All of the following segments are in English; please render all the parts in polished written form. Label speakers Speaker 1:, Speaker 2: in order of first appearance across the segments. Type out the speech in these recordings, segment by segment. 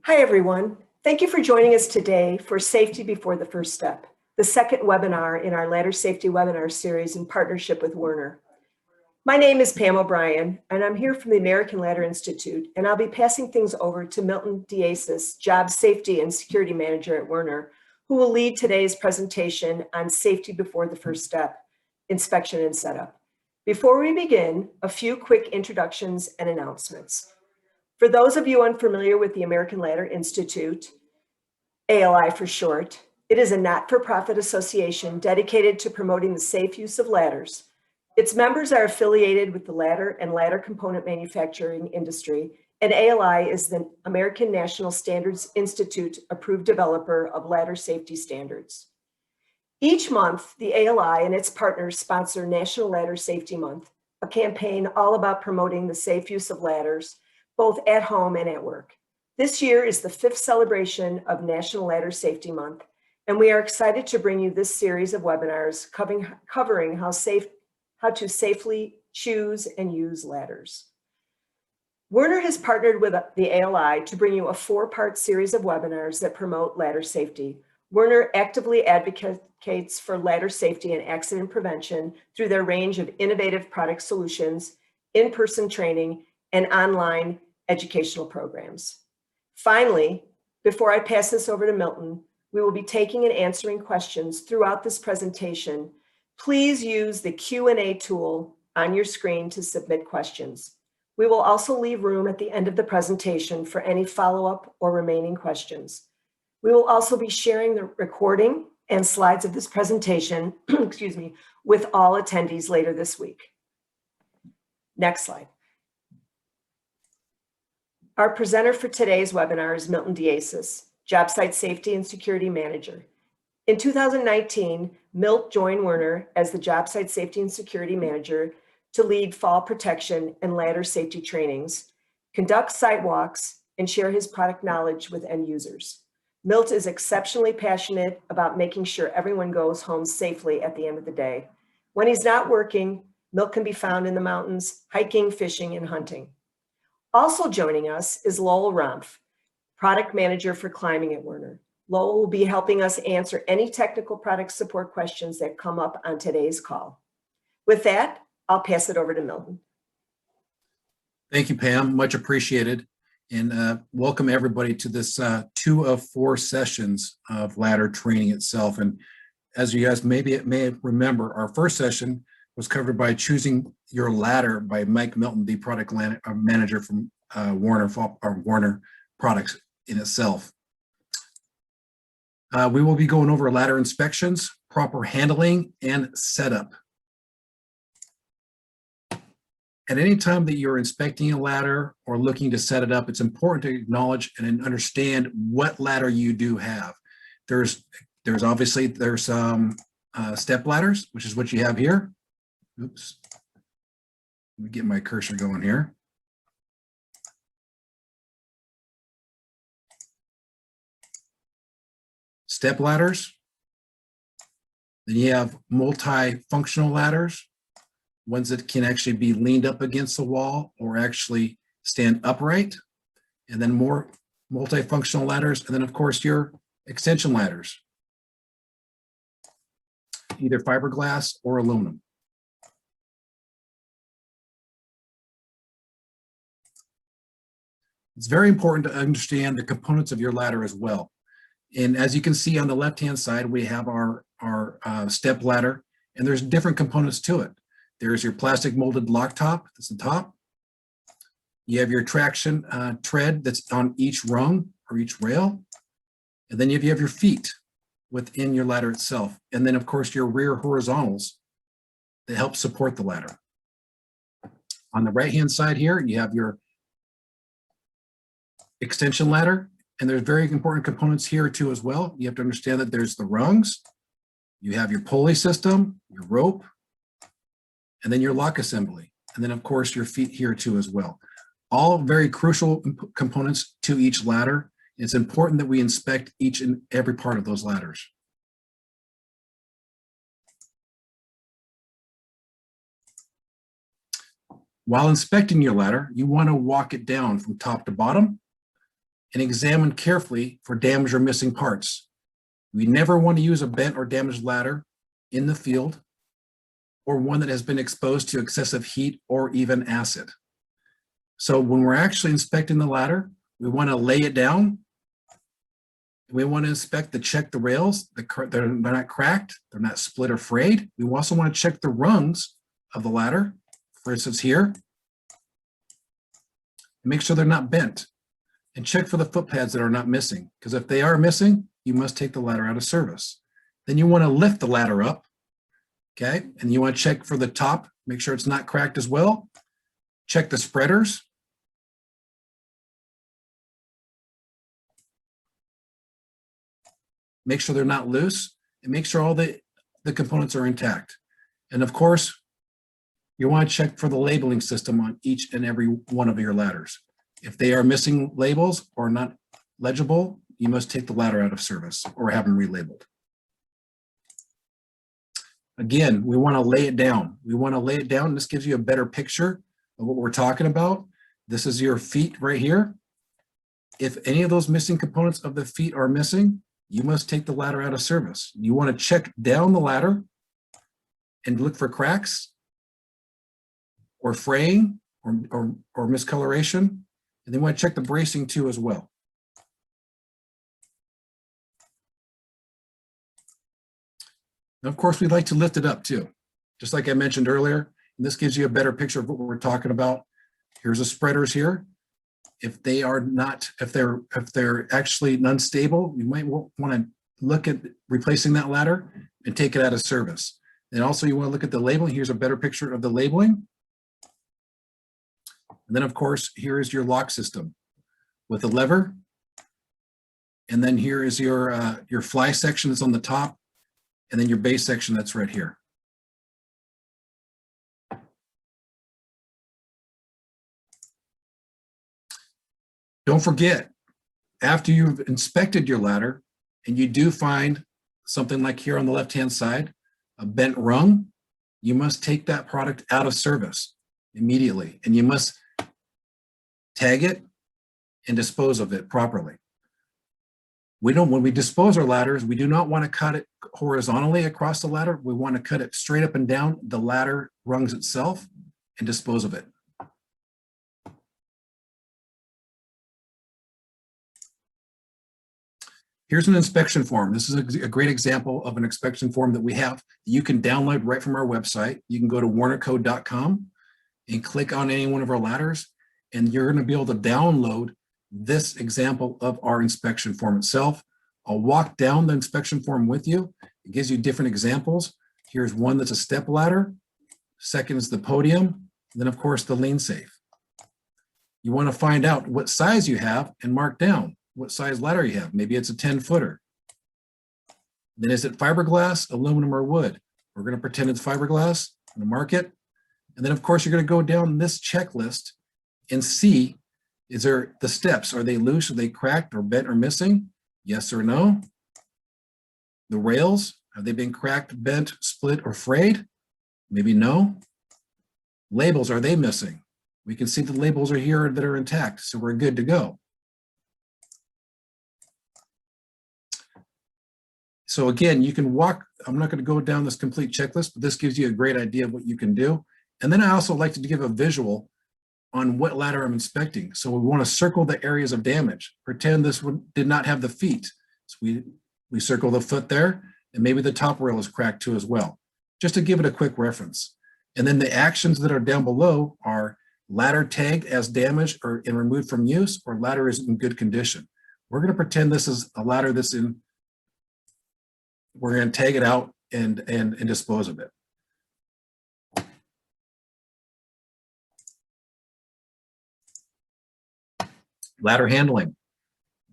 Speaker 1: Hi, everyone. Thank you for joining us today for Safety Before the First Step, the second webinar in our ladder safety webinar series in partnership with Werner. My name is Pam O'Brien, and I'm here from the American Ladder Institute, and I'll be passing things over to Milton DeAsis, Job Safety and Security Manager at Werner, who will lead today's presentation on Safety Before the First Step, Inspection and Setup. Before we begin, a few quick introductions and announcements. For those of you unfamiliar with the American Ladder Institute, ALI for short, it is a not-for-profit association dedicated to promoting the safe use of ladders. Its members are affiliated with the ladder and ladder component manufacturing industry, and ALI is the American National Standards Institute approved developer of ladder safety standards. Each month, the ALI and its partners sponsor National Ladder Safety Month, a campaign all about promoting the safe use of ladders, both at home and at work. This year is the 5th celebration of National Ladder Safety Month, and we are excited to bring you this series of webinars covering how to safely choose and use ladders. Werner has partnered with the ALI to bring you a 4-part series of webinars that promote ladder safety. Werner actively advocates for ladder safety and accident prevention through their range of innovative product solutions, in-person training, and online educational programs. Finally, before I pass this over to Milton, we will be taking and answering questions throughout this presentation. Please use the Q&A tool on your screen to submit questions. We will also leave room at the end of the presentation for any follow-up or remaining questions. We will also be sharing the recording and slides of this presentation, excuse me, with all attendees later this week. Next slide. Our presenter for today's webinar is Milton DeAsis, Job Site Safety and Security Manager. In 2019, Milt joined Werner as the Job Site Safety and Security Manager to lead fall protection and ladder safety trainings, conduct site walks, and share his product knowledge with end users. Milt is exceptionally passionate about making sure everyone goes home safely at the end of the day. When he's not working, Milt can be found in the mountains, hiking, fishing, and hunting. Also joining us is Lowell Rompf, Product Manager for Climbing at Werner. Lowell will be helping us answer any technical product support questions that come up on today's call. With that, I'll pass it over to Milton.
Speaker 2: Thank you, Pam. Much appreciated. And welcome everybody to this 2 of 4 sessions of ladder training itself. And as you guys may remember, our first session was covered by Choosing Your Ladder by Mike Milton, the product manager from Werner products in itself. We will be going over ladder inspections, proper handling, and setup. At any time that you're inspecting a ladder or looking to set it up, it's important to acknowledge and understand what ladder you do have. There's obviously step ladders, which is what you have here. Oops. Let me get my cursor going here. Step ladders. Then you have multi-functional ladders, ones that can actually be leaned up against the wall or actually stand upright. And then more multifunctional ladders. And then of course your extension ladders, either fiberglass or aluminum. It's very important to understand the components of your ladder as well. And as you can see on the left-hand side, we have our step ladder, and there's different components to it. There's your plastic molded lock top, that's the top. You have your traction tread that's on each rung or each rail. And then you have your feet within your ladder itself. And then of course your rear horizontals that help support the ladder. On the right-hand side here, you have your extension ladder, and there's very important components here too as well. You have to understand that there's the rungs, you have your pulley system, your rope, and then your lock assembly, and then of course your feet here too as well. All very crucial components to each ladder. It's important that we inspect each and every part of those ladders. While inspecting your ladder, you want to walk it down from top to bottom and examine carefully for damaged or missing parts. We never want to use a bent or damaged ladder in the field or one that has been exposed to excessive heat or even acid. So when we're actually inspecting the ladder, we want to lay it down. We want to inspect to check the rails. They're not cracked. They're not split or frayed. We also want to check the rungs of the ladder. For instance, here. Make sure they're not bent. And check for the foot pads that are not missing. Because if they are missing, you must take the ladder out of service. Then you want to lift the ladder up. Okay. And you want to check for the top. Make sure it's not cracked as well. Check the spreaders. Make sure they're not loose, and make sure all the components are intact. And of course, you want to check for the labeling system on each and every one of your ladders. If they are missing labels or not legible, you must take the ladder out of service or have them relabeled. Again, we want to lay it down. We want to lay it down. This gives you a better picture of what we're talking about. This is your feet right here. If any of those missing components of the feet are missing, you must take the ladder out of service. You want to check down the ladder and look for cracks or fraying or miscoloration. And then you want to check the bracing too as well. And of course, we'd like to lift it up too. Just like I mentioned earlier, and this gives you a better picture of what we're talking about. Here's the spreaders here. If they are not, if they're actually unstable, you might want to look at replacing that ladder and take it out of service. And also you want to look at the labeling. Here's a better picture of the labeling. And then of course, here is your lock system with a lever. And then here is your fly section that's on the top, and then your base section that's right here. Don't forget, after you've inspected your ladder and you do find something like here on the left-hand side, a bent rung, you must take that product out of service immediately, and you must tag it and dispose of it properly. When we dispose our ladders, we do not want to cut it horizontally across the ladder. We want to cut it straight up and down the ladder rungs itself and dispose of it. Here's an inspection form. This is a great example of an inspection form that we have. You can download right from our website. You can go to WernerCo.com and click on any one of our ladders, and you're going to be able to download this example of our inspection form itself. I'll walk down the inspection form with you. It gives you different examples. Here's one that's a step ladder. Second is the podium. And then of course the lean safe. You want to find out what size you have and mark down what size ladder you have. Maybe it's a 10-footer. Then is it fiberglass, aluminum, or wood? We're going to pretend it's fiberglass. I'm going to mark it. And then of course you're going to go down this checklist and see, is there the steps? Are they loose? Are they cracked or bent or missing? Yes or no? The rails, have they been cracked, bent, split, or frayed? Maybe no. Labels, are they missing? We can see the labels are here that are intact, so we're good to go. So again, you can walk, I'm not going to go down this complete checklist, but this gives you a great idea of what you can do. And then I also like to give a visual on what ladder I'm inspecting. So we want to circle the areas of damage. Pretend this one did not have the feet. So we circle the foot there, and maybe the top rail is cracked too as well, just to give it a quick reference. And then the actions that are down below are ladder tagged as damaged or removed from use, or ladder is in good condition. We're going to pretend this is a ladder that's in, we're going to tag it out and dispose of it. Ladder handling.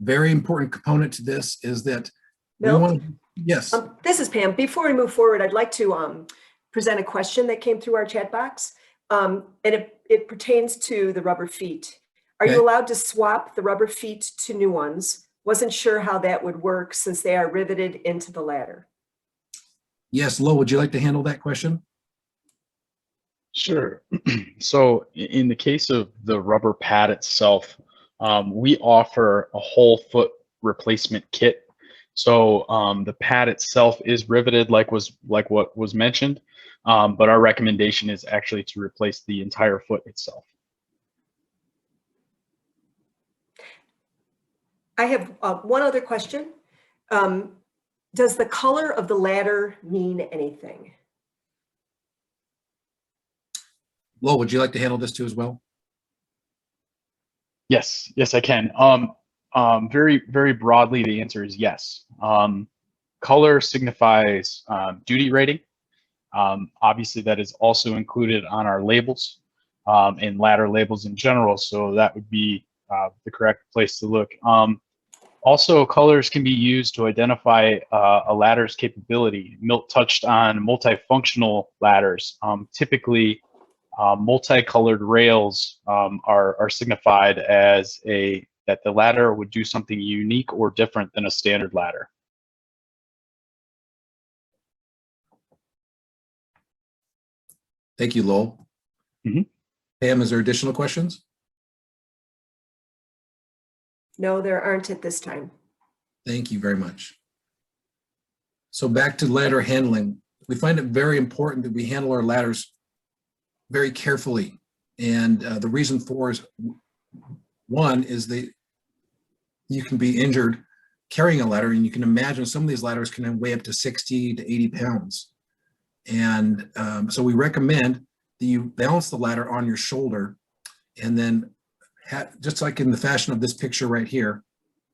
Speaker 2: Very important component to this is that we want to, yes.
Speaker 1: This is Pam. Before we move forward, I'd like to present a question that came through our chat box. And it pertains to the rubber feet. Are you allowed to swap the rubber feet to new ones? Wasn't sure how that would work since they are riveted into the ladder.
Speaker 2: Yes, Lowell, would you like to handle that question?
Speaker 3: Sure. So in the case of the rubber pad itself, we offer a whole foot replacement kit. So the pad itself is riveted, like what was mentioned, but our recommendation is actually to replace the entire foot itself.
Speaker 1: I have one other question. Does the color of the ladder mean anything?
Speaker 2: Lowell, would you like to handle this too as well?
Speaker 3: Yes, I can. Very broadly, the answer is yes. Color signifies duty rating. Obviously, that is also included on our labels and ladder labels in general. So that would be the correct place to look. Also, colors can be used to identify a ladder's capability. Milt touched on multifunctional ladders. Typically, multicolored rails are signified as that the ladder would do something unique or different than a standard ladder.
Speaker 2: Thank you, Lowell. Pam, is there additional questions?
Speaker 1: No, there aren't at this time.
Speaker 2: Thank you very much. So back to ladder handling. We find it very important that we handle our ladders very carefully. And the reason for is, one is that you can be injured carrying a ladder, and you can imagine some of these ladders can weigh up to 60 to 80 pounds. And so we recommend that you balance the ladder on your shoulder, and then just like in the fashion of this picture right here,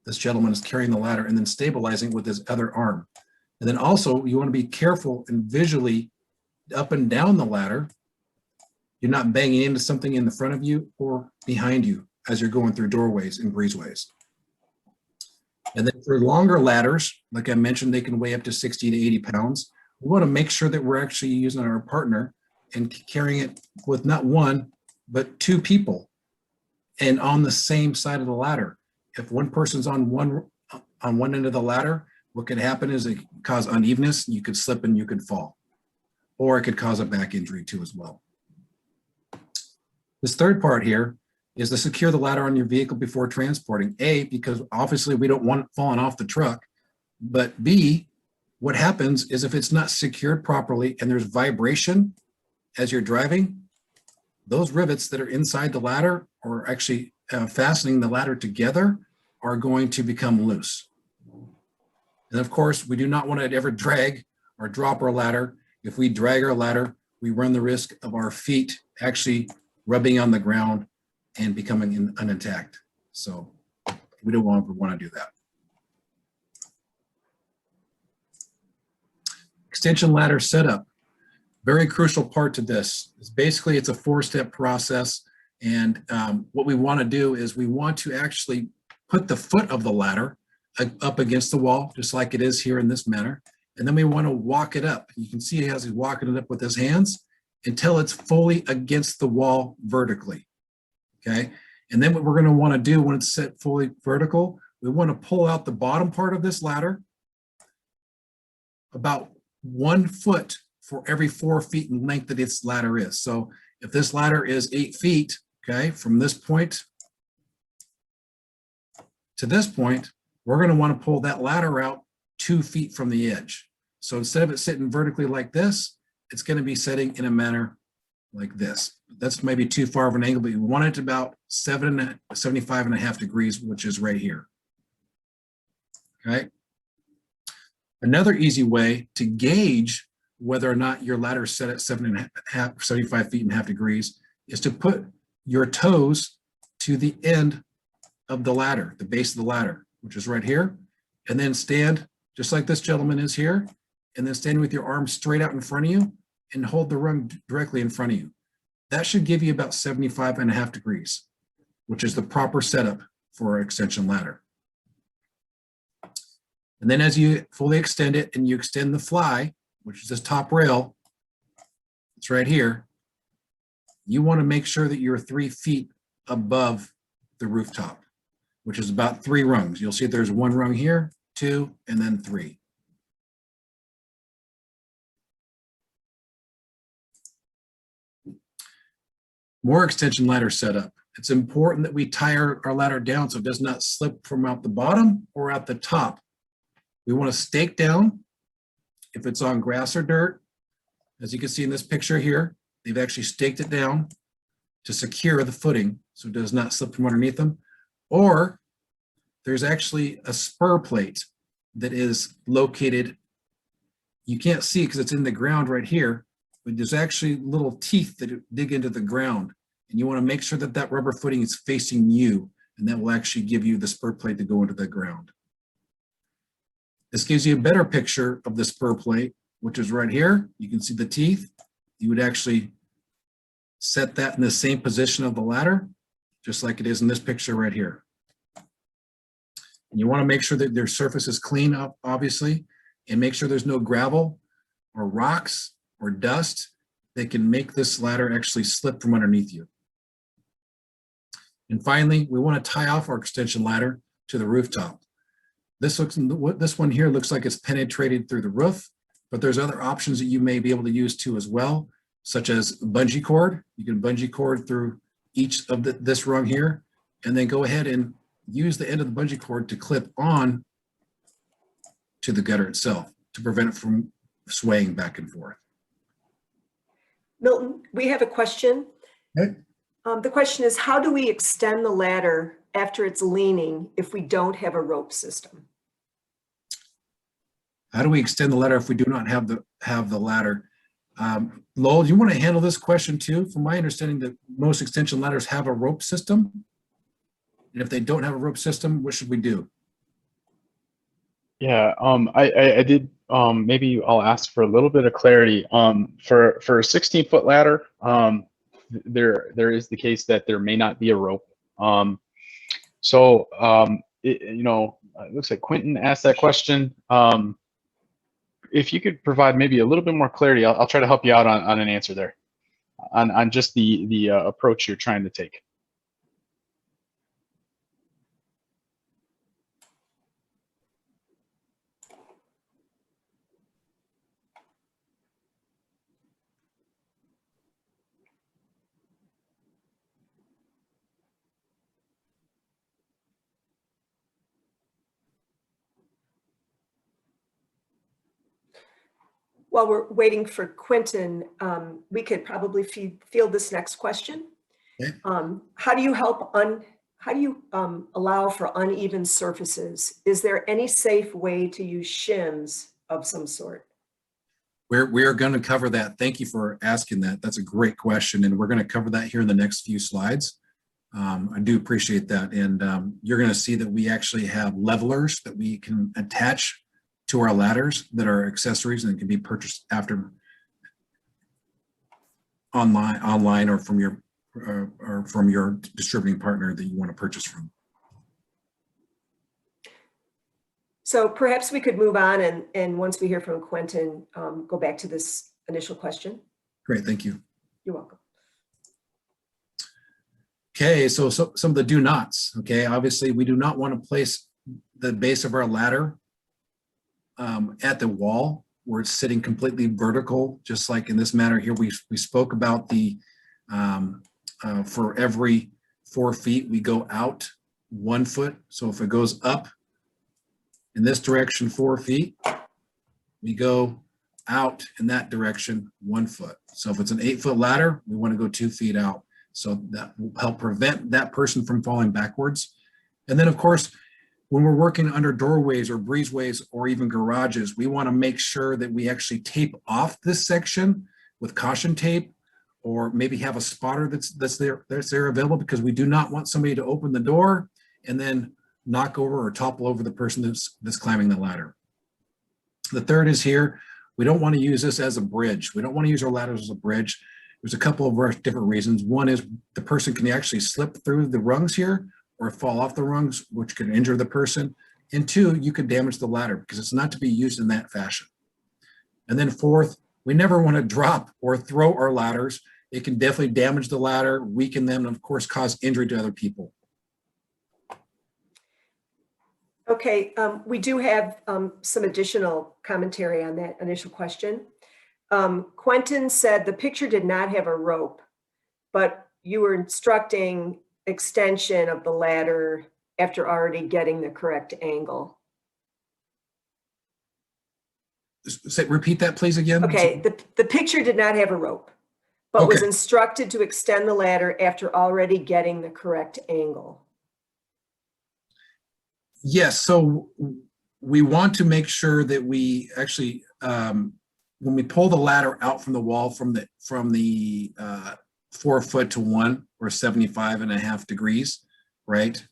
Speaker 2: this gentleman is carrying the ladder and then stabilizing with his other arm. And then also you want to be careful and visually up and down the ladder. You're not banging into something in the front of you or behind you as you're going through doorways and breezeways. And then for longer ladders, like I mentioned, they can weigh up to 60 to 80 pounds. We want to make sure that we're actually using our partner and carrying it with not one, but two people, and on the same side of the ladder. If one person's on one end of the ladder, what could happen is it could cause unevenness. You could slip and you could fall, or it could cause a back injury too as well. This third part here is to secure the ladder on your vehicle before transporting. A, because obviously we don't want it falling off the truck, but B, what happens is if it's not secured properly and there's vibration as you're driving, those rivets that are inside the ladder or actually fastening the ladder together are going to become loose. And of course, we do not want to ever drag or drop our ladder. If we drag our ladder, we run the risk of our feet actually rubbing on the ground and becoming unintact. So we don't want to do that. Extension ladder setup. Very crucial part to this. Basically, it's a 4-step process. And what we want to do is we want to actually put the foot of the ladder up against the wall, just like it is here in this manner. And then we want to walk it up. You can see as he's walking it up with his hands until it's fully against the wall vertically. Okay. And then what we're going to want to do when it's set fully vertical, we want to pull out the bottom part of this ladder about 1 foot for every 4 feet in length that its ladder is. So if this ladder is 8 feet, okay, from this point to this point, we're going to want to pull that ladder out 2 feet from the edge. So instead of it sitting vertically like this, it's going to be sitting in a manner like this. That's maybe too far of an angle, but you want it about 75.5 degrees, which is right here. Okay. Another easy way to gauge whether or not your ladder is set at 75 feet and a half degrees is to put your toes to the end of the ladder, the base of the ladder, which is right here, and then stand just like this gentleman is here, and then stand with your arms straight out in front of you and hold the rung directly in front of you. That should give you about 75.5 degrees, which is the proper setup for an extension ladder. And then as you fully extend it and you extend the fly, which is this top rail, it's right here, you want to make sure that you're 3 feet above the rooftop, which is about 3 rungs. You'll see there's 1 rung here, 2, and then 3. More extension ladder setup. it's important that we tie our ladder down so it does not slip from out the bottom or at the top. We want to stake down if it's on grass or dirt. As you can see in this picture here, they've actually staked it down to secure the footing so it does not slip from underneath them. Or there's actually a spur plate that is located, you can't see because it's in the ground right here, but there's actually little teeth that dig into the ground. And you want to make sure that that rubber footing is facing you, and that will actually give you the spur plate to go into the ground. This gives you a better picture of the spur plate, which is right here. You can see the teeth. You would actually set that in the same position of the ladder, just like it is in this picture right here. And you want to make sure that their surface is clean up, obviously, and make sure there's no gravel or rocks or dust that can make this ladder actually slip from underneath you. And finally, we want to tie off our extension ladder to the rooftop. This one here looks like it's penetrated through the roof, but there's other options that you may be able to use too as well, such as bungee cord. You can bungee cord through each of this rung here, and then go ahead and use the end of the bungee cord to clip on to the gutter itself to prevent it from swaying back and forth.
Speaker 1: Milton, we have a question.
Speaker 2: Okay.
Speaker 1: The question is, how do we extend the ladder after it's leaning if we don't have a rope system?
Speaker 2: How do we extend the ladder if we do not have the ladder? Lowell, do you want to handle this question too? From my understanding, that most extension ladders have a rope system. And if they don't have a rope system, what should we do?
Speaker 3: Yeah, I did, maybe I'll ask for a little bit of clarity. For a 16-foot ladder, there is the case that there may not be a rope. It looks like Quentin asked that question. If you could provide maybe a little bit more clarity, I'll try to help you out on an answer there, on just the approach you're trying to take.
Speaker 1: While we're waiting for Quentin, we could probably field this next question.
Speaker 2: Okay.
Speaker 1: How do you allow for uneven surfaces? Is there any safe way to use shims of some sort?
Speaker 2: We are going to cover that. Thank you for asking that. That's a great question, and we're going to cover that here in the next few slides. I do appreciate that, and you're going to see that we actually have levelers that we can attach to our ladders that are accessories and can be purchased after online or from your distributing partner that you want to purchase from.
Speaker 1: So perhaps we could move on and once we hear from Quentin, go back to this initial question.
Speaker 2: Great, thank you.
Speaker 1: You're welcome.
Speaker 2: Okay, so some of the do nots. Okay, obviously we do not want to place the base of our ladder at the wall where it's sitting completely vertical, just like in this matter here. We spoke about the for every 4 feet we go out 1 foot. So if it goes up in this direction 4 feet, we go out in that direction 1 foot. So if it's an 8-foot ladder, we want to go 2 feet out. So that will help prevent that person from falling backwards. And then of course, when we're working under doorways or breezeways or even garages, we want to make sure that we actually tape off this section with caution tape, or maybe have a spotter that's there available, because we do not want somebody to open the door and then knock over or topple over the person that's climbing the ladder. The third is here. We don't want to use this as a bridge. We don't want to use our ladders as a bridge. There's a couple of different reasons. One is the person can actually slip through the rungs here or fall off the rungs, which could injure the person. And two, you could damage the ladder because it's not to be used in that fashion. And then fourth, we never want to drop or throw our ladders. It can definitely damage the ladder, weaken them, and of course, cause injury to other people.
Speaker 1: Okay, we do have some additional commentary on that initial question. Quentin said the picture did not have a rope, but you were instructing extension of the ladder after already getting the correct angle?
Speaker 2: Repeat that, please, again.
Speaker 1: Okay, the picture did not have a rope, but was
Speaker 2: Okay.
Speaker 1: instructed to extend the ladder after already getting the correct angle.
Speaker 2: Yes, so we want to make sure that we actually, when we pull the ladder out from the wall from the 4 foot to 1 or 75.5 degrees, right?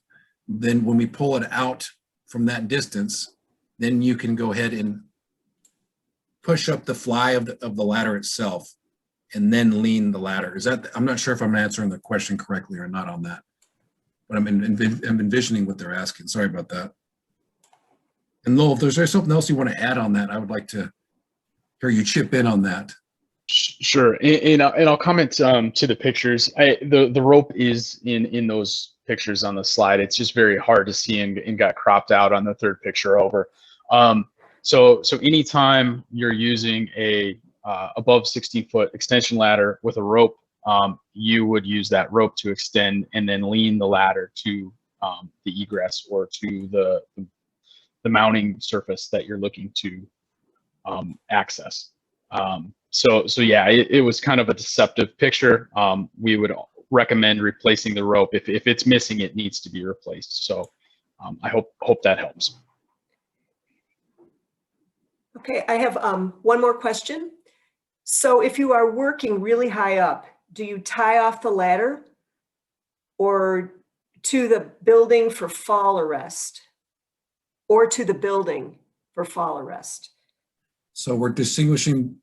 Speaker 2: Then when we pull it out from that distance, then you can go ahead and push up the fly of the ladder itself and then lean the ladder. Is that, I'm not sure if I'm answering the question correctly or not on that, but I'm envisioning what they're asking. Sorry about that. And Lowell, if there's something else you want to add on that, I would like to hear you chip in on that.
Speaker 3: Sure, and I'll comment to the pictures. The rope is in those pictures on the slide. It's just very hard to see and got cropped out on the third picture over. So anytime you're using a above 16-foot extension ladder with a rope, you would use that rope to extend and then lean the ladder to the egress or to the mounting surface that you're looking to access. So yeah, it was kind of a deceptive picture. We would recommend replacing the rope. If it's missing, it needs to be replaced. So I hope that helps.
Speaker 1: Okay, I have one more question. So if you are working really high up, do you tie off the ladder or to the building for fall arrest or to the building for fall arrest?
Speaker 2: So we're distinguishing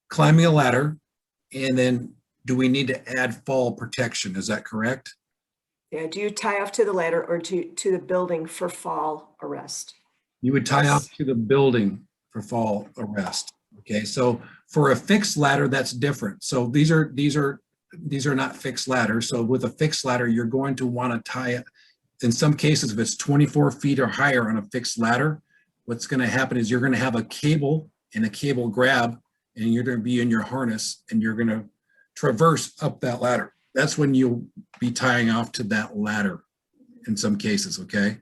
Speaker 2: climbing a ladder, and then do we need to add fall protection? Is that correct?
Speaker 1: Yeah, do you tie off to the ladder or to the building for fall arrest?
Speaker 2: You would tie off to the building for fall arrest. Okay, so for a fixed ladder, that's different. So these are not fixed ladders. So with a fixed ladder, you're going to want to tie it. In some cases, if it's 24 feet or higher on a fixed ladder, what's going to happen is you're going to have a cable and a cable grab, and you're going to be in your harness and you're going to traverse up that ladder. That's when you'll be tying off to that ladder in some cases, okay?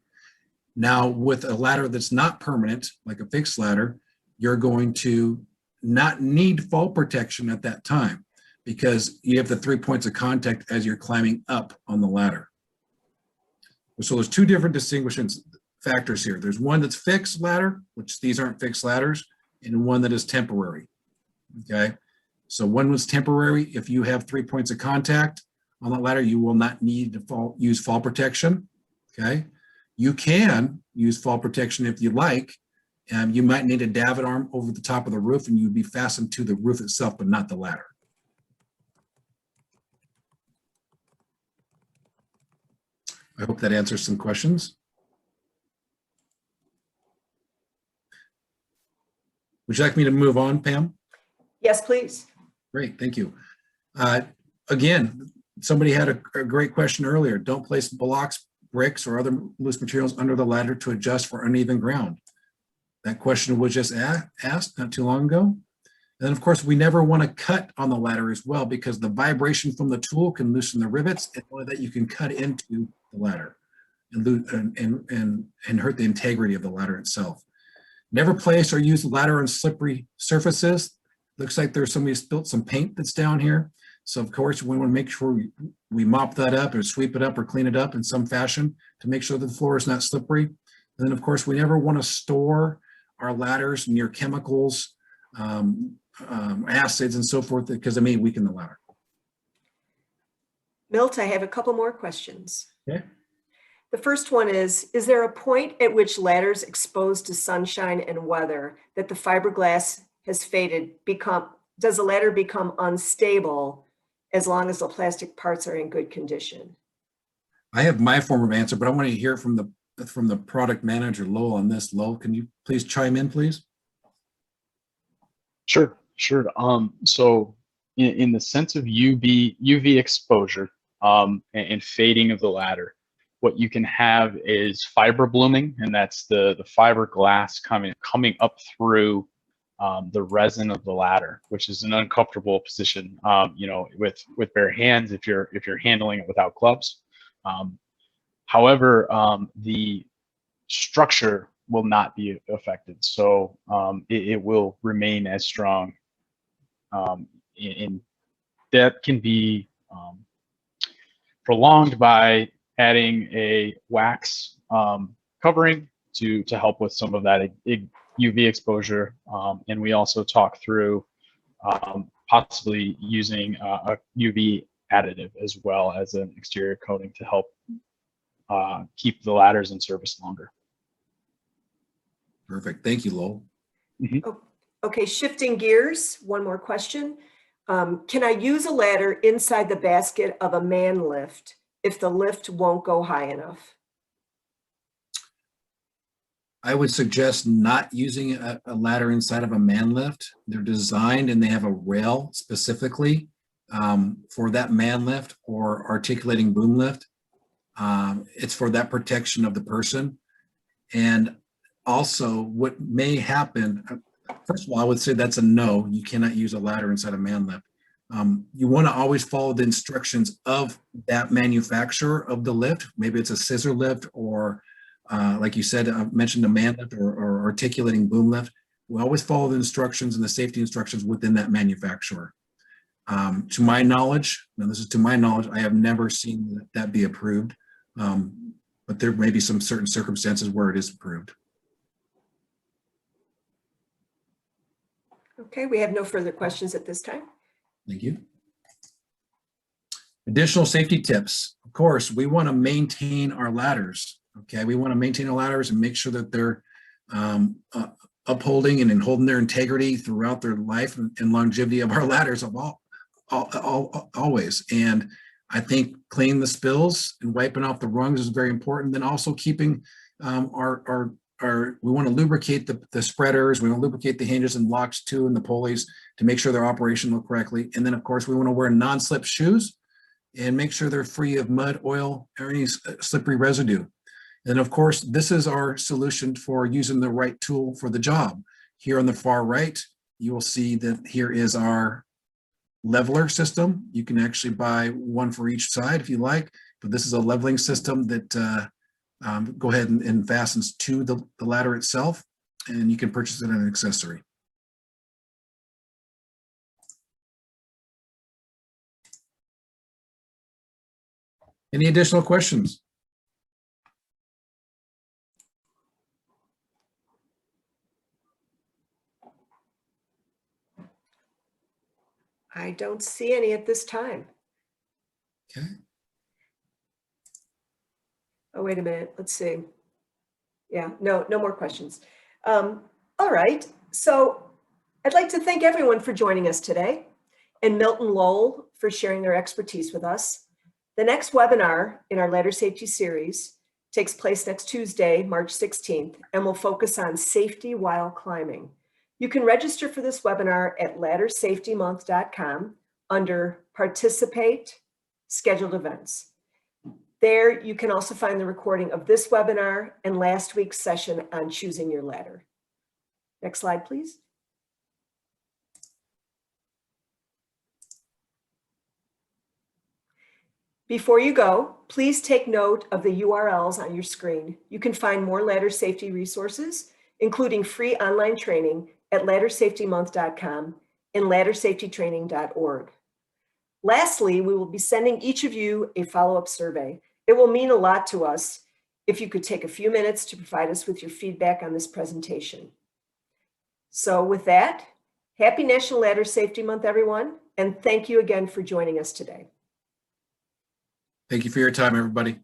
Speaker 2: Now, with a ladder that's not permanent, like a fixed ladder, you're going to not need fall protection at that time because you have the 3 points of contact as you're climbing up on the ladder. So there's two different distinguishing factors here. There's one that's fixed ladder, which these aren't fixed ladders, and one that is temporary, okay? So one was temporary. If you have 3 points of contact on that ladder, you will not need to use fall protection, okay? You can use fall protection if you like. You might need a davit arm over the top of the roof and you'd be fastened to the roof itself, but not the ladder. I hope that answers some questions. Would you like me to move on, Pam?
Speaker 1: Yes, please.
Speaker 2: Great, thank you. Again, somebody had a great question earlier. Don't place blocks, bricks, or other loose materials under the ladder to adjust for uneven ground. That question was just asked not too long ago. And then, of course, we never want to cut on the ladder as well because the vibration from the tool can loosen the rivets, and only that you can cut into the ladder and hurt the integrity of the ladder itself. Never place or use the ladder on slippery surfaces. Looks like there's somebody spilt some paint that's down here. So of course, we want to make sure we mop that up or sweep it up or clean it up in some fashion to make sure that the floor is not slippery. And then of course, we never want to store our ladders near chemicals, acids and so forth, because it may weaken the ladder.
Speaker 1: Milt, I have a couple more questions.
Speaker 2: Okay.
Speaker 1: The first one is there a point at which ladders exposed to sunshine and weather that the fiberglass has faded, does the ladder become unstable as long as the plastic parts are in good condition?
Speaker 2: I have my form of answer, but I want to hear from the product manager, Lowell, on this. Lowell, can you please chime in, please?
Speaker 3: Sure. So in the sense of UV exposure and fading of the ladder, what you can have is fiber blooming, and that's the fiberglass coming up through the resin of the ladder, which is an uncomfortable position, you know, with bare hands if you're handling it without gloves. However, the structure will not be affected, so it will remain as strong. And that can be prolonged by adding a wax covering to help with some of that UV exposure. And we also talk through possibly using a UV additive as well as an exterior coating to help keep the ladders in service longer.
Speaker 2: Perfect. Thank you, Lowell.
Speaker 1: Okay, shifting gears, one more question. Can I use a ladder inside the basket of a man lift if the lift won't go high enough?
Speaker 2: I would suggest not using a ladder inside of a man lift. They're designed and they have a rail specifically for that man lift or articulating boom lift. It's for that protection of the person. And also what may happen, first of all, I would say that's a no. You cannot use a ladder inside a man lift. You want to always follow the instructions of that manufacturer of the lift. Maybe it's a scissor lift or like you said, I mentioned a man lift or articulating boom lift. We always follow the instructions and the safety instructions within that manufacturer. To my knowledge, now this is to my knowledge, I have never seen that be approved, but there may be some certain circumstances where it is approved.
Speaker 1: Okay, we have no further questions at this time.
Speaker 2: Thank you. Additional safety tips. Of course, we want to maintain our ladders. Okay, we want to maintain our ladders and make sure that they're upholding and holding their integrity throughout their life and longevity of our ladders of always. And I think cleaning the spills and wiping off the rungs is very important. Then also keeping we want to lubricate the spreaders. We want to lubricate the hinges and locks too, and the pulleys to make sure they're operational correctly. And then of course we want to wear non-slip shoes and make sure they're free of mud, oil, or any slippery residue. And of course, this is our solution for using the right tool for the job. Here on the far right, you will see that here is our leveler system. You can actually buy one for each side if you like, but this is a leveling system that go ahead and fastens to the ladder itself, and you can purchase it as an accessory. Any additional questions?
Speaker 1: I don't see any at this time.
Speaker 2: Okay.
Speaker 1: Oh, wait a minute. Let's see. Yeah, no more questions. All right. So I'd like to thank everyone for joining us today and Milton Lowell for sharing their expertise with us. The next webinar in our ladder safety series takes place next Tuesday, March 16th, and will focus on safety while climbing. You can register for this webinar at laddersafetymonth.com under Participate, Scheduled Events. There, you can also find the recording of this webinar and last week's session on choosing your ladder. Next slide, please. Before you go, please take note of the URLs on your screen. You can find more ladder safety resources, including free online training at laddersafetymonth.com and laddersafetytraining.org. Lastly, we will be sending each of you a follow-up survey. It will mean a lot to us if you could take a few minutes to provide us with your feedback on this presentation. So with that, happy National Ladder Safety Month, everyone, and thank you again for joining us today.
Speaker 2: Thank you for your time, everybody.